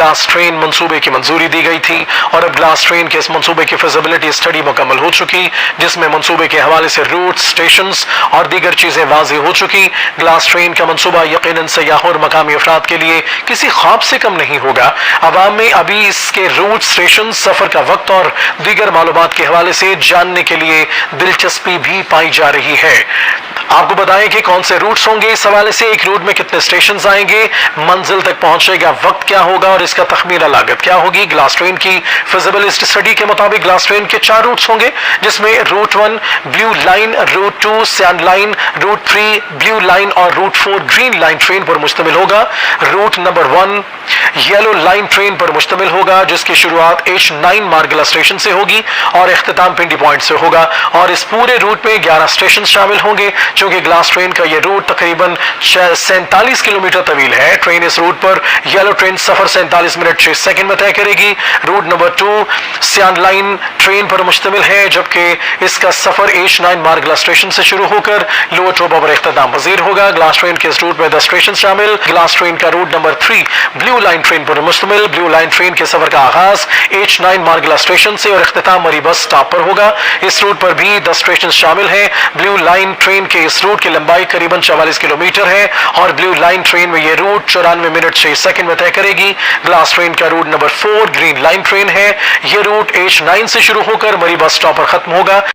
Glass train मंसूबे की मंजूरी दी गई थी और अब ग्लास ट्रेन के इस मंसूबे की फिजिबिलिटी स्टडी मुकम्मल हो चुकी, जिसमें मंसूबे के हवाले से रूट, स्टेशंस और दीगर चीजें वाज़ेह हो चुकी। ग्लास ट्रेन का मंसूबा यकीनन सयाहों और मकामी अफराद के लिए किसी ख्वाब से कम नहीं होगा। अवाम में अभी इसके रूट, स्टेशन, सफर का वक्त और दीगर मालूमात के हवाले से जानने के लिए दिलचस्पी भी पाई जा रही है। आपको बताएं कि कौन से रूट्स होंगे, इस हवाले से एक रूट में कितने स्टेशन आएंगे, मंजिल तक पहुंचेगा वक्त क्या होगा और इसका तखमीना लागत क्या होगी। ग्लास ट्रेन की फिजिबिलिटी स्टडी के मुताबिक ग्लास ट्रेन के 4 रूट्स होंगे, जिसमें route 1 blue line, route 2 sand line, route 3 blue line और रूट 4 ग्रीन लाइन ट्रेन पर मुश्तमिल होगा। Route number 1 yellow line train पर मुश्तमिल होगा, जिसकी शुरुआत H9 मार्गला स्टेशन से होगी और इख्तिताम पिंडी पॉइंट से होगा और इस पूरे रूट में 11 स्टेशन शामिल होंगे। चूंकि ग्लास ट्रेन का यह रूट तकरीबन 47 किलोमीटर तवील है, ट्रेन इस रूट पर येलो ट्रेन सफर 47 मिनट 6 सेकंड में तय करेगी। Route number 2 sand line train पर मुश्तमिल है, जबकि इसका सफर H9 मार्गला स्टेशन से शुरू होकर लोअर टोबा पर इख्तिताम पजीर होगा। ग्लास ट्रेन के इस रूट में 10 स्टेशन शामिल। ग्लास ट्रेन का route number 3 blue line train पर मुश्तमिल। ब्लू लाइन ट्रेन के सफर का आगाज H9 मार्गला स्टेशन से और इख्तिताम मरी बस स्टॉप पर होगा। इस रूट पर भी 10 स्टेशन शामिल हैं। ब्लू लाइन ट्रेन के इस रूट की लंबाई करीबन 44 किलोमीटर है और ब्लू लाइन ट्रेन में यह रूट 94 मिनट 6 सेकंड में तय करेगी। ग्लास ट्रेन का route number 4 green line train है। यह रूट H9 से शुरू होकर मरी बस स्टॉप पर खत्म होगा।